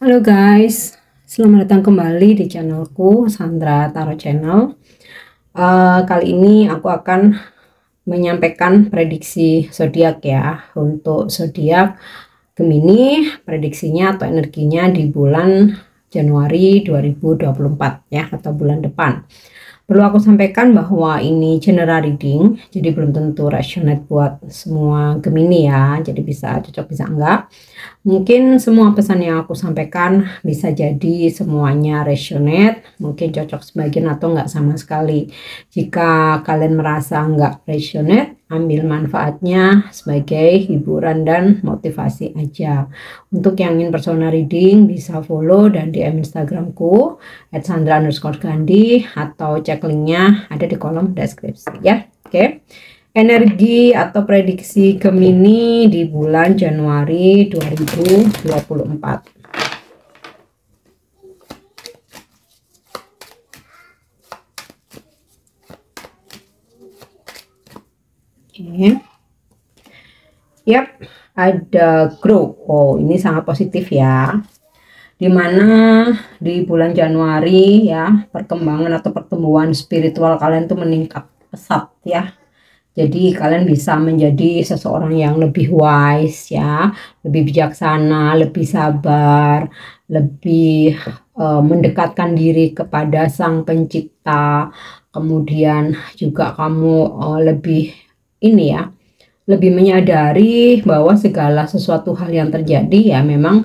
Halo guys, selamat datang kembali di channelku Sandra Tarot Channel. Kali ini aku akan menyampaikan prediksi zodiak ya. Untuk zodiak Gemini, prediksinya atau energinya di bulan Januari 2024 ya, atau bulan depan. Perlu aku sampaikan bahwa ini general reading, jadi belum tentu resonate buat semua Gemini ya, jadi bisa cocok bisa enggak. Mungkin semua pesan yang aku sampaikan bisa jadi semuanya resonate, mungkin cocok sebagian atau enggak sama sekali. Jika kalian merasa enggak resonate, ambil manfaatnya sebagai hiburan dan motivasi aja. Untuk yang ingin personal reading bisa follow dan DM Instagramku @sandra_gandhi atau cek linknya ada di kolom deskripsi ya. Oke. Energi atau prediksi Gemini di bulan Januari 2024. Oke. Yap, ada grow. Oh, ini sangat positif ya. Dimana di bulan Januari ya, perkembangan atau pertumbuhan spiritual kalian tuh meningkat pesat ya. Jadi kalian bisa menjadi seseorang yang lebih wise ya, lebih bijaksana, lebih sabar, lebih mendekatkan diri kepada Sang Pencipta. Kemudian juga kamu lebih ini ya, lebih menyadari bahwa segala sesuatu hal yang terjadi ya memang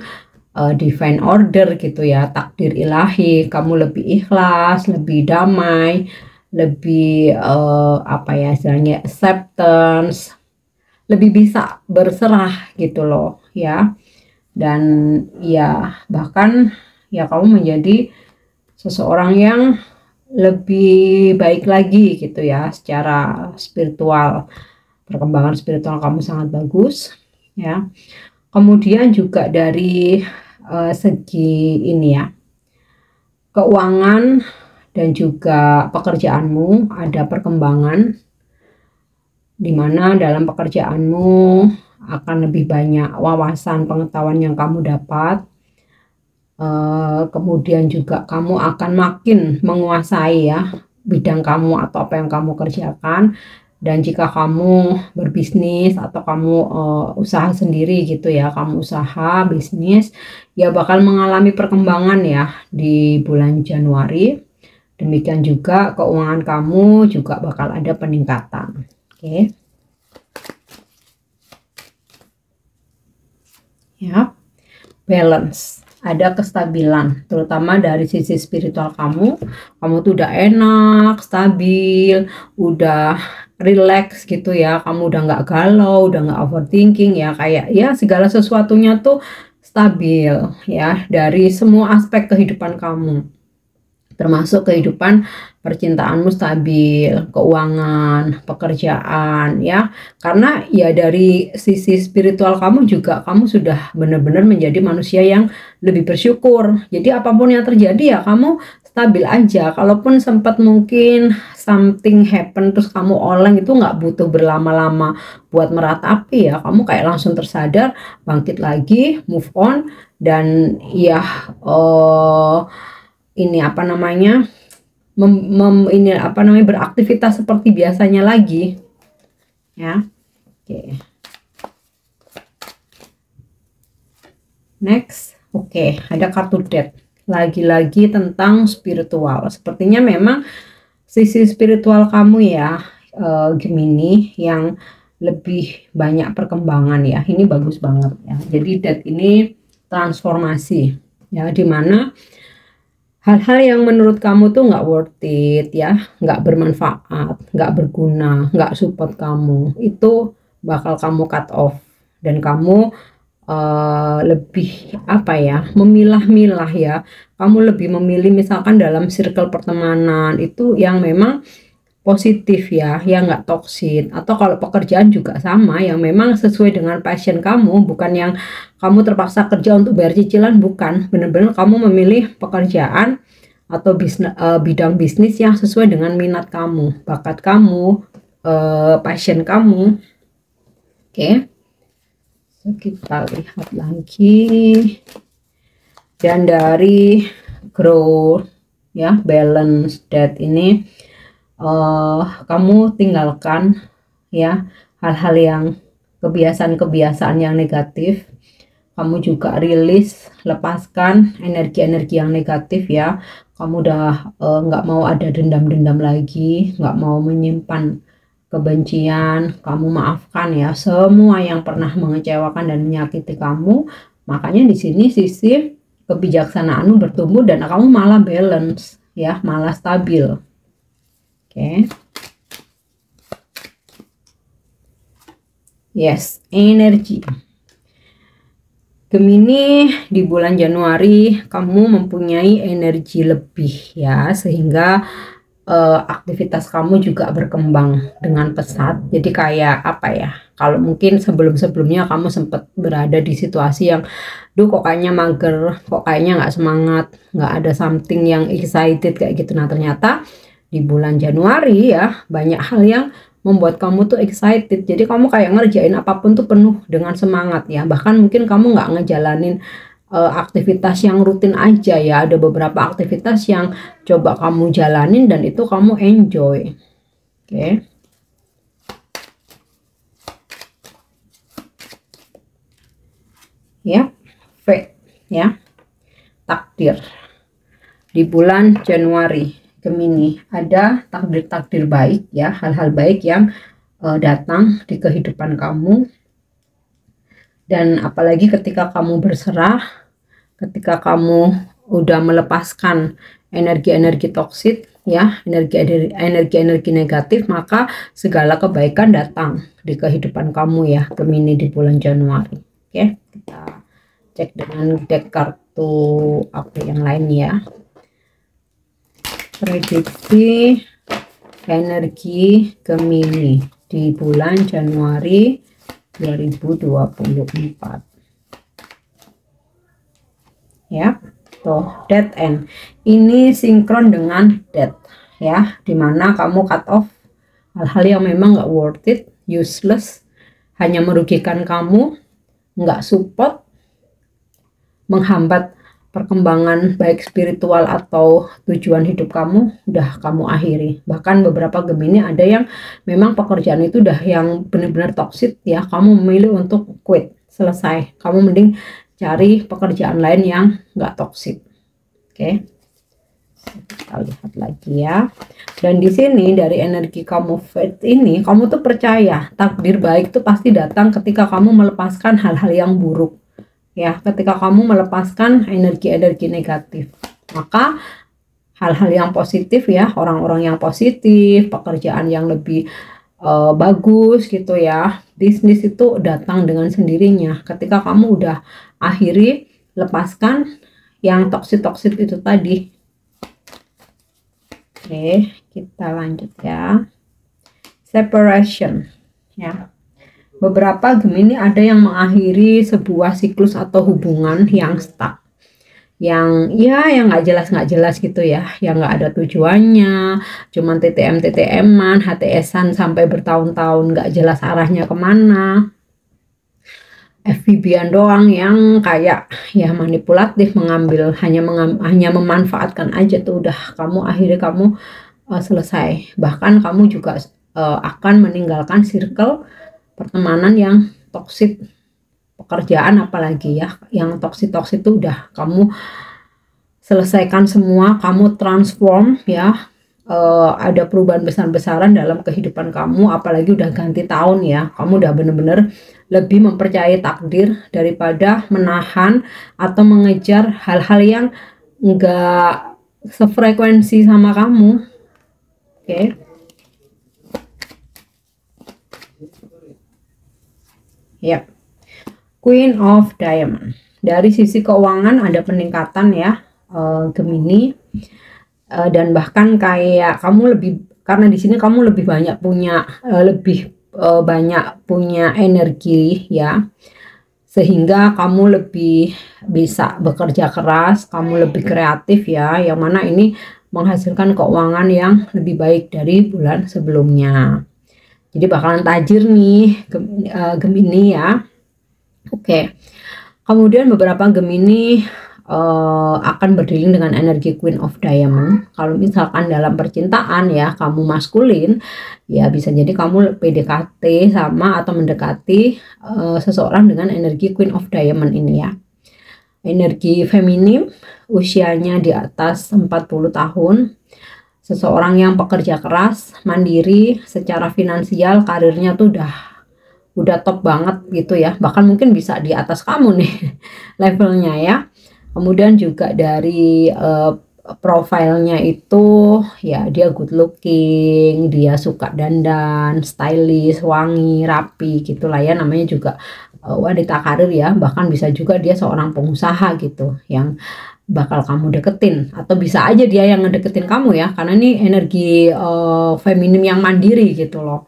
divine order gitu ya, takdir ilahi. Kamu lebih ikhlas, lebih damai, lebih apa ya istilahnya, acceptance, lebih bisa berserah gitu loh ya. Dan ya bahkan ya kamu menjadi seseorang yang lebih baik lagi gitu ya, secara spiritual. Perkembangan spiritual kamu sangat bagus ya. Kemudian juga dari segi ini ya, keuangan dan juga pekerjaanmu ada perkembangan, di mana dalam pekerjaanmu akan lebih banyak wawasan pengetahuan yang kamu dapat. Kemudian juga kamu akan makin menguasai ya bidang kamu atau apa yang kamu kerjakan. Dan jika kamu berbisnis atau kamu usaha sendiri gitu ya, kamu usaha bisnis ya bakal mengalami perkembangan ya di bulan Januari. Demikian juga keuangan kamu juga bakal ada peningkatan. Oke. Ya. Balance. Ada kestabilan, terutama dari sisi spiritual kamu tuh udah enak, stabil, udah relax gitu ya, kamu udah nggak galau, udah nggak overthinking ya, kayak ya segala sesuatunya tuh stabil ya, dari semua aspek kehidupan kamu, termasuk kehidupan percintaanmu stabil, keuangan, pekerjaan ya. Karena ya dari sisi spiritual kamu juga kamu sudah benar-benar menjadi manusia yang lebih bersyukur. Jadi apapun yang terjadi ya kamu stabil aja. Kalaupun sempat mungkin something happen terus kamu oleng, itu nggak butuh berlama-lama buat meratapi ya. Kamu kayak langsung tersadar, bangkit lagi, move on, dan ya ini apa namanya, ini apa namanya, beraktivitas seperti biasanya lagi ya. Oke. Next. Oke, ada kartu Death. Lagi-lagi tentang spiritual. Sepertinya memang sisi spiritual kamu ya, Gemini, yang lebih banyak perkembangan ya. Ini bagus banget ya. Jadi Death ini transformasi ya, dimana hal-hal yang menurut kamu tuh nggak worth it ya, nggak bermanfaat, nggak berguna, nggak support kamu, itu bakal kamu cut off. Dan kamu lebih apa ya, memilah-milah ya. Kamu lebih memilih misalkan dalam circle pertemanan itu yang memang positif ya, yang nggak toksik. Atau kalau pekerjaan juga sama, yang memang sesuai dengan passion kamu, bukan yang kamu terpaksa kerja untuk bayar cicilan, bukan. Benar-benar kamu memilih pekerjaan atau bidang bisnis yang sesuai dengan minat kamu, bakat kamu, passion kamu. Oke. So, kita lihat lagi. Dan dari grow ya, balance, death ini kamu tinggalkan ya hal-hal yang kebiasaan-kebiasaan yang negatif. Kamu juga rilis, lepaskan energi-energi yang negatif ya. Kamu udah nggak mau ada dendam-dendam lagi, nggak mau menyimpan kebencian. Kamu maafkan ya semua yang pernah mengecewakan dan menyakiti kamu. Makanya di sini sisi kebijaksanaanmu bertumbuh dan kamu malah balance ya, malah stabil. Oke. Yes, energi Gemini di bulan Januari kamu mempunyai energi lebih ya, sehingga aktivitas kamu juga berkembang dengan pesat. Jadi kayak apa ya, kalau mungkin sebelum-sebelumnya kamu sempat berada di situasi yang duh kok kayaknya mager, kok kayaknya nggak semangat, nggak ada something yang excited kayak gitu. Nah ternyata di bulan Januari ya banyak hal yang membuat kamu tuh excited. Jadi kamu kayak ngerjain apapun tuh penuh dengan semangat ya. Bahkan mungkin kamu nggak ngejalanin aktivitas yang rutin aja ya. Ada beberapa aktivitas yang coba kamu jalanin dan itu kamu enjoy. Oke. Ya, fate ya. Takdir. Di bulan Januari Gemini ada takdir-takdir baik ya, hal-hal baik yang datang di kehidupan kamu. Dan apalagi ketika kamu berserah, ketika kamu udah melepaskan energi-energi toksik ya, energi-energi negatif, maka segala kebaikan datang di kehidupan kamu ya Gemini di bulan Januari. Oke, kita cek dengan deck kartu apa yang lain ya. Prediksi energi Gemini di bulan Januari 2024 ya. Tuh, dead end ini sinkron dengan death ya, dimana kamu cut off hal-hal yang memang nggak worth it, useless, hanya merugikan kamu, nggak support, menghambat perkembangan baik spiritual atau tujuan hidup kamu, udah kamu akhiri. Bahkan beberapa Gemini ada yang memang pekerjaan itu udah yang benar-benar toksik ya, kamu memilih untuk quit, selesai. Kamu mending cari pekerjaan lain yang nggak toksik. Oke. Kita lihat lagi ya. Dan di sini dari energi kamu faith ini, kamu tuh percaya takdir baik tuh pasti datang ketika kamu melepaskan hal-hal yang buruk. Ya, ketika kamu melepaskan energi-energi negatif, maka hal-hal yang positif ya, orang-orang yang positif, pekerjaan yang lebih bagus gitu ya, bisnis itu datang dengan sendirinya ketika kamu udah akhiri, lepaskan yang toksik-toksik itu tadi. Oke, kita lanjut ya. Separation ya. Beberapa Gemini ada yang mengakhiri sebuah siklus atau hubungan yang stuck, yang nggak jelas gitu ya, yang nggak ada tujuannya, cuman TTM-TTM-an, HTS-an sampai bertahun-tahun nggak jelas arahnya kemana, FVB-an doang yang kayak ya manipulatif, hanya memanfaatkan aja tuh, udah kamu akhirnya kamu selesai. Bahkan kamu juga akan meninggalkan circle pertemanan yang toksik, pekerjaan apalagi ya, yang toksik itu udah kamu selesaikan semua, kamu transform ya. Ada perubahan besar-besaran dalam kehidupan kamu, apalagi udah ganti tahun ya, kamu udah bener-bener lebih mempercayai takdir daripada menahan atau mengejar hal-hal yang enggak sefrekuensi sama kamu. Oke. Ya, Queen of Diamond. Dari sisi keuangan ada peningkatan ya Gemini, dan bahkan kayak kamu lebih, karena di sini kamu lebih banyak punya energi ya, sehingga kamu lebih bisa bekerja keras, kamu lebih kreatif ya, yang mana ini menghasilkan keuangan yang lebih baik dari bulan sebelumnya. Jadi bakalan tajir nih Gemini ya. Oke. Kemudian beberapa Gemini akan berdealing dengan energi Queen of Diamond. Kalau misalkan dalam percintaan ya kamu maskulin, ya bisa jadi kamu PDKT sama atau mendekati seseorang dengan energi Queen of Diamond ini ya. Energi feminim, usianya di atas 40 tahun. Seseorang yang pekerja keras, mandiri, secara finansial, karirnya tuh udah top banget gitu ya. Bahkan mungkin bisa di atas kamu nih levelnya ya. Kemudian juga dari profilnya itu ya dia good looking, dia suka dandan, stylish, wangi, rapi gitulah ya, namanya juga wanita karir ya. Bahkan bisa juga dia seorang pengusaha gitu yang bakal kamu deketin, atau bisa aja dia yang ngedeketin kamu ya, karena ini energi feminim yang mandiri gitu loh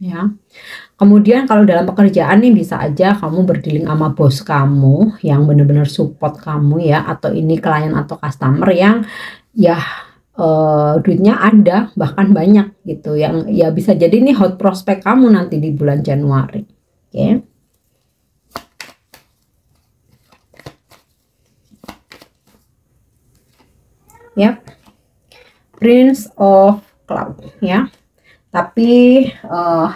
ya. Kemudian kalau dalam pekerjaan nih bisa aja kamu berdealing sama bos kamu yang benar-benar support kamu ya, atau ini klien atau customer yang ya duitnya ada bahkan banyak gitu, yang ya bisa jadi ini hot prospect kamu nanti di bulan Januari. Oke. Yap, Prince of Cloud ya. Tapi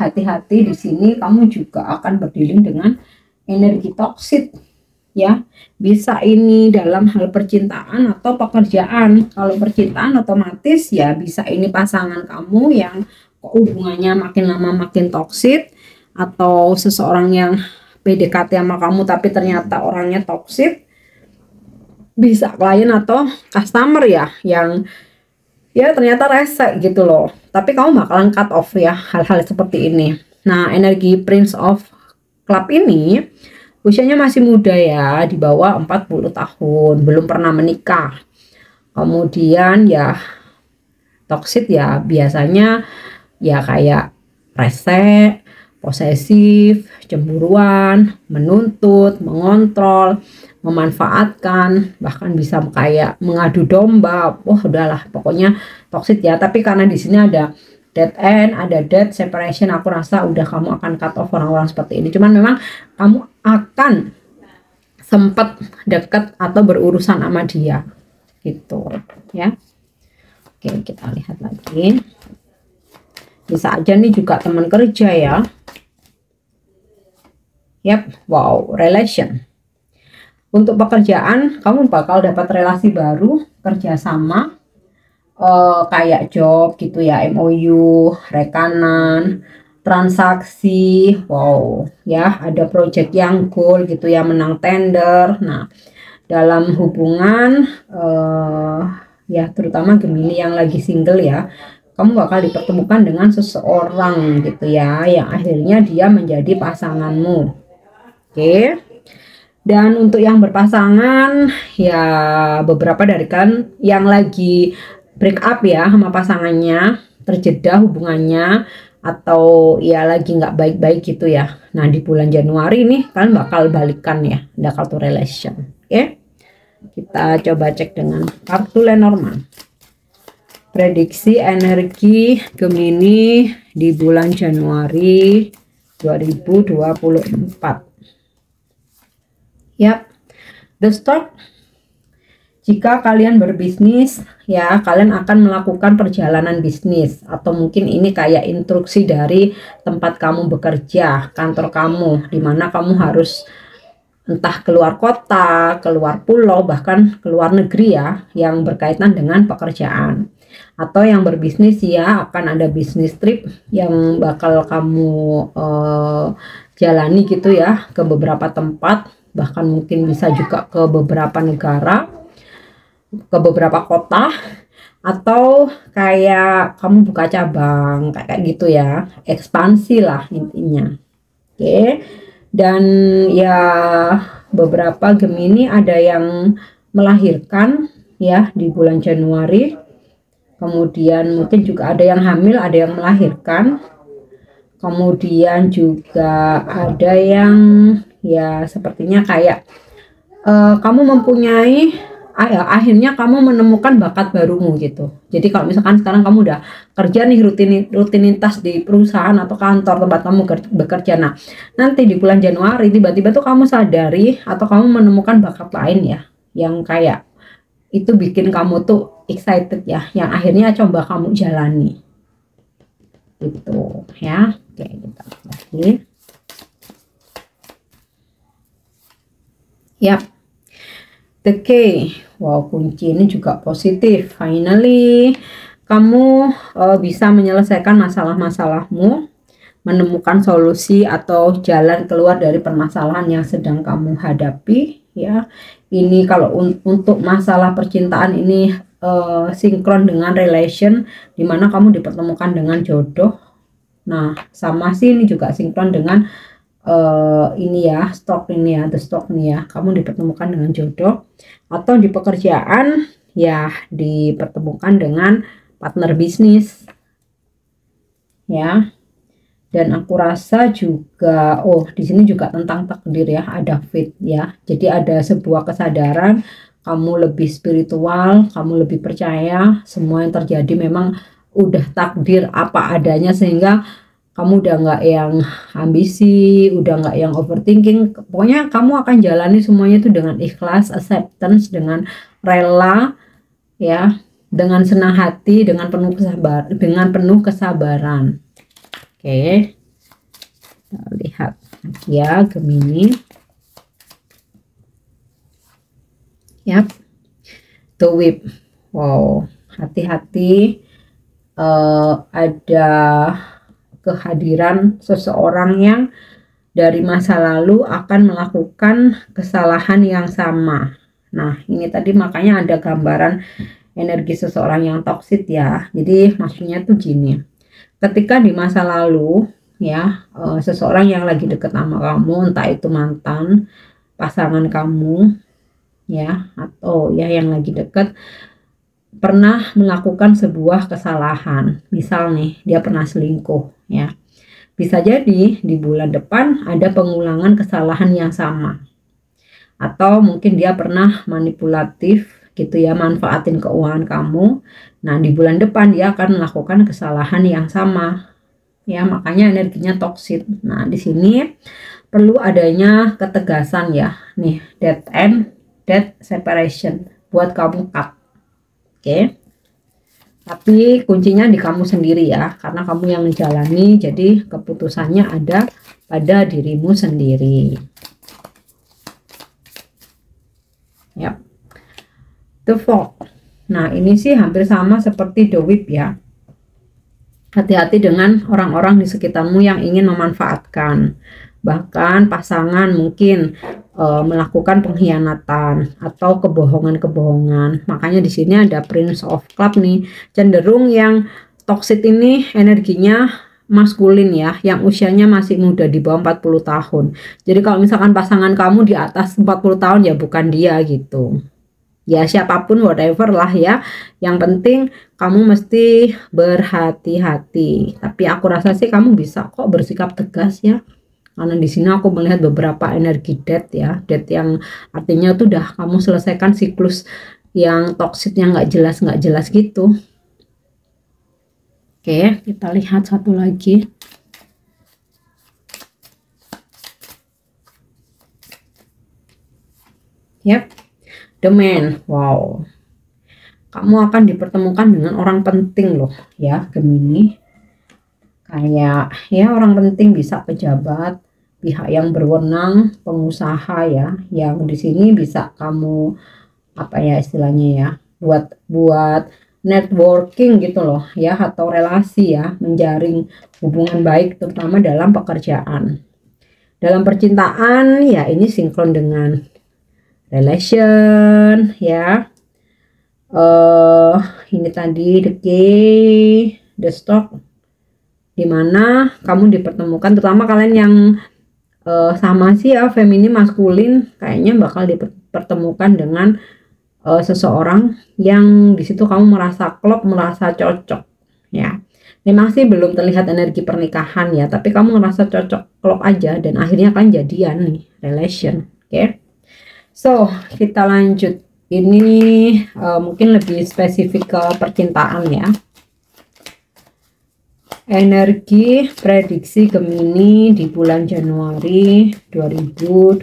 hati-hati di sini, kamu juga akan berdealing dengan energi toksik ya. Bisa ini dalam hal percintaan atau pekerjaan. Kalau percintaan otomatis ya bisa ini pasangan kamu yang hubungannya makin lama makin toksik, atau seseorang yang PDKT sama kamu tapi ternyata orangnya toksik. Bisa klien atau customer ya yang ya ternyata rese gitu loh, tapi kamu bakalan cut off ya hal-hal seperti ini. Nah, energi Prince of Club ini usianya masih muda ya, di bawah 40 tahun, belum pernah menikah. Kemudian ya toxic ya biasanya ya kayak rese, posesif, cemburuan, menuntut, mengontrol, memanfaatkan, bahkan bisa kayak mengadu domba. Wah, udahlah pokoknya toxic ya. Tapi karena di sini ada dead end, ada dead separation, aku rasa udah kamu akan cut off orang-orang seperti ini. Cuman memang kamu akan sempat dekat atau berurusan sama dia gitu ya. Oke, kita lihat lagi. Bisa aja nih juga teman kerja ya. Yap, wow, relation. Untuk pekerjaan, kamu bakal dapat relasi baru, kerjasama, kayak job gitu ya, MOU, rekanan, transaksi, wow, ya ada project yang goal gitu ya, menang tender. Nah, dalam hubungan, ya terutama Gemini yang lagi single ya, kamu bakal dipertemukan dengan seseorang gitu ya, yang akhirnya dia menjadi pasanganmu. Oke. Dan untuk yang berpasangan ya beberapa dari kan yang lagi break up ya sama pasangannya, terjeda hubungannya, atau ya lagi nggak baik-baik gitu ya. Nah, di bulan Januari nih kalian bakal balikan ya, ada kartu relation. Oke, kita coba cek dengan kartu Lenormand. Prediksi energi Gemini di bulan Januari 2024. Yap, the start. Jika kalian berbisnis ya, kalian akan melakukan perjalanan bisnis, atau mungkin ini kayak instruksi dari tempat kamu bekerja, kantor kamu, dimana kamu harus entah keluar kota, keluar pulau, bahkan keluar negeri ya, yang berkaitan dengan pekerjaan. Atau yang berbisnis ya, akan ada bisnis trip yang bakal kamu jalani gitu ya, ke beberapa tempat, bahkan mungkin bisa juga ke beberapa negara, ke beberapa kota, atau kayak kamu buka cabang kayak gitu ya, ekspansi lah intinya. Oke. Dan ya beberapa Gemini ada yang melahirkan ya di bulan Januari, kemudian mungkin juga ada yang hamil, ada yang melahirkan, kemudian juga ada yang ya sepertinya kayak kamu mempunyai akhirnya kamu menemukan bakat barumu gitu. Jadi kalau misalkan sekarang kamu udah kerja nih rutinitas di perusahaan atau kantor tempat kamu bekerja, nah nanti di bulan Januari tiba-tiba tuh kamu sadari atau kamu menemukan bakat lain ya, yang kayak itu bikin kamu tuh excited ya, yang akhirnya coba kamu jalani gitu ya. Oke, kita lagi. Yap, the key. Wow, kunci ini juga positif. Finally, kamu bisa menyelesaikan masalah-masalahmu, menemukan solusi atau jalan keluar dari permasalahan yang sedang kamu hadapi ya. Ini kalau untuk masalah percintaan ini sinkron dengan relation, dimana kamu dipertemukan dengan jodoh. Nah, sama sih ini juga sinkron dengan ini ya, stok ini ya, the stock nih ya, kamu dipertemukan dengan jodoh. Atau di pekerjaan ya dipertemukan dengan partner bisnis ya. Dan aku rasa juga di sini juga tentang takdir ya, ada fate ya. Jadi ada sebuah kesadaran kamu lebih spiritual, kamu lebih percaya semua yang terjadi memang udah takdir apa adanya, sehingga kamu udah nggak yang ambisi, udah nggak yang overthinking. Pokoknya kamu akan jalani semuanya itu dengan ikhlas, acceptance, dengan rela ya, dengan senang hati, dengan penuh kesabaran. Oke, kita lihat ya Gemini. Yap, the whip. Wow, hati-hati, ada kehadiran seseorang yang dari masa lalu akan melakukan kesalahan yang sama. Nah, ini tadi makanya ada gambaran energi seseorang yang toksik ya. Jadi maksudnya tuh gini, ketika di masa lalu ya, seseorang yang lagi deket sama kamu, entah itu mantan, pasangan kamu ya, atau ya yang lagi deket, pernah melakukan sebuah kesalahan. Misal nih, dia pernah selingkuh ya. Bisa jadi di bulan depan ada pengulangan kesalahan yang sama. Atau mungkin dia pernah manipulatif gitu ya, manfaatin keuangan kamu. Nah, di bulan depan dia akan melakukan kesalahan yang sama. Ya, makanya energinya toksik. Nah, di sini perlu adanya ketegasan ya. Nih, dead end, dead separation buat kamu cut. Oke. Tapi kuncinya di kamu sendiri ya, karena kamu yang menjalani, jadi keputusannya ada pada dirimu sendiri. Yap. The Fog. Nah, ini sih hampir sama seperti The Whip ya. Hati-hati dengan orang-orang di sekitarmu yang ingin memanfaatkan. Bahkan pasangan mungkin melakukan pengkhianatan atau kebohongan-kebohongan. Makanya di sini ada Prince of Cup nih, cenderung yang toxic ini energinya maskulin ya, yang usianya masih muda di bawah 40 tahun. Jadi kalau misalkan pasangan kamu di atas 40 tahun ya bukan dia gitu. Ya siapapun whatever lah ya. Yang penting kamu mesti berhati-hati. Tapi aku rasa sih kamu bisa kok bersikap tegas ya. Karena di sini aku melihat beberapa energi death ya, death yang artinya tuh udah kamu selesaikan siklus yang toksiknya nggak jelas gitu. Oke, kita lihat satu lagi. Yap, the man. Wow, kamu akan dipertemukan dengan orang penting loh ya Gemini. Kayak ya orang penting, bisa pejabat, pihak yang berwenang, pengusaha ya, yang di sini bisa kamu apa ya istilahnya ya, buat networking gitu loh ya, atau relasi ya, menjaring hubungan baik terutama dalam pekerjaan. Dalam percintaan ya ini sinkron dengan relation ya. Ini tadi the key, the stock, dimana kamu dipertemukan, terutama kalian yang sama sih ya, feminin maskulin, kayaknya bakal dipertemukan dengan seseorang yang disitu kamu merasa klop, merasa cocok ya. Memang sih belum terlihat energi pernikahan ya, tapi kamu merasa cocok, klop aja, dan akhirnya kan jadian nih, relation. Oke. So kita lanjut, ini mungkin lebih spesifik ke percintaan ya. Energi prediksi Gemini di bulan Januari 2024.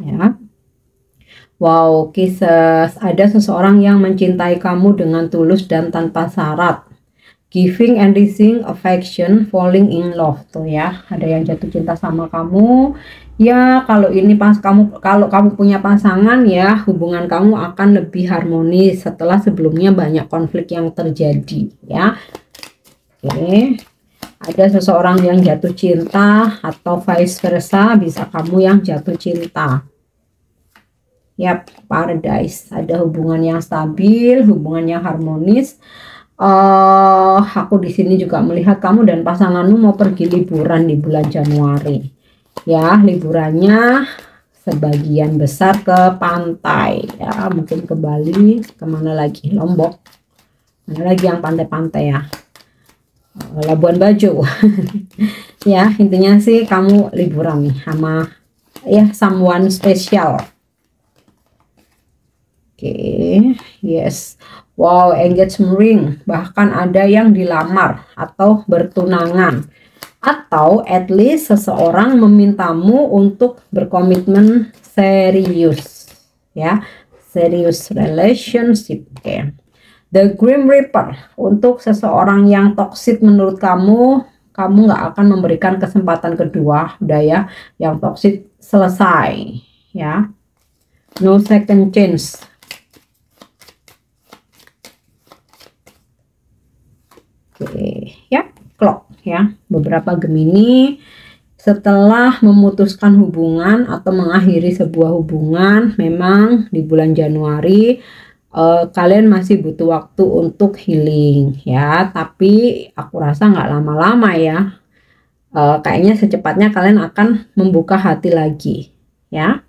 ya. Wow, kisses, ada seseorang yang mencintai kamu dengan tulus dan tanpa syarat. Giving and receiving affection, falling in love tuh ya. Ada yang jatuh cinta sama kamu. Ya, kalau ini kalau kamu punya pasangan ya, hubungan kamu akan lebih harmonis setelah sebelumnya banyak konflik yang terjadi ya. Oke. Ada seseorang yang jatuh cinta atau vice versa, bisa kamu yang jatuh cinta. Yap, paradise. Ada hubungan yang stabil, hubungan yang harmonis. Aku di sini juga melihat kamu dan pasanganmu mau pergi liburan di bulan Januari. Ya, liburannya sebagian besar ke pantai. Ya, mungkin ke Bali, kemana lagi? Lombok. Mana lagi yang pantai-pantai ya? Labuan Bajo. Ya, intinya sih kamu liburan nih sama ya someone special. Oke, yes. Wow, engagement ring. Bahkan ada yang dilamar atau bertunangan. Atau at least seseorang memintamu untuk berkomitmen serius. Ya, serius relationship. Oke. The Grim Reaper. Untuk seseorang yang toksik menurut kamu nggak akan memberikan kesempatan kedua. Udah ya, yang toksik selesai. Ya. No second chance. Oke, ya, clock ya. Beberapa Gemini setelah memutuskan hubungan atau mengakhiri sebuah hubungan, memang di bulan Januari kalian masih butuh waktu untuk healing ya. Tapi aku rasa nggak lama-lama ya. Kayaknya secepatnya kalian akan membuka hati lagi ya.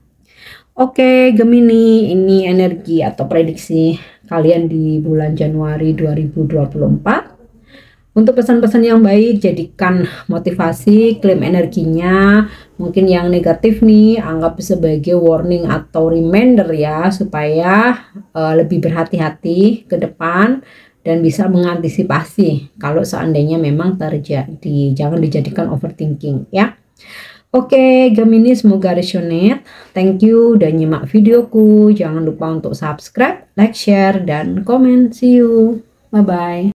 Oke, Gemini, ini energi atau prediksi kalian di bulan Januari 2024. Untuk pesan-pesan yang baik, jadikan motivasi, klaim energinya. Mungkin yang negatif nih, anggap sebagai warning atau reminder ya, supaya lebih berhati-hati ke depan dan bisa mengantisipasi kalau seandainya memang terjadi. Jangan dijadikan overthinking ya. Oke, Gemini, semoga resonate. Thank you udah nyimak videoku. Jangan lupa untuk subscribe, like, share, dan komen. See you. Bye-bye.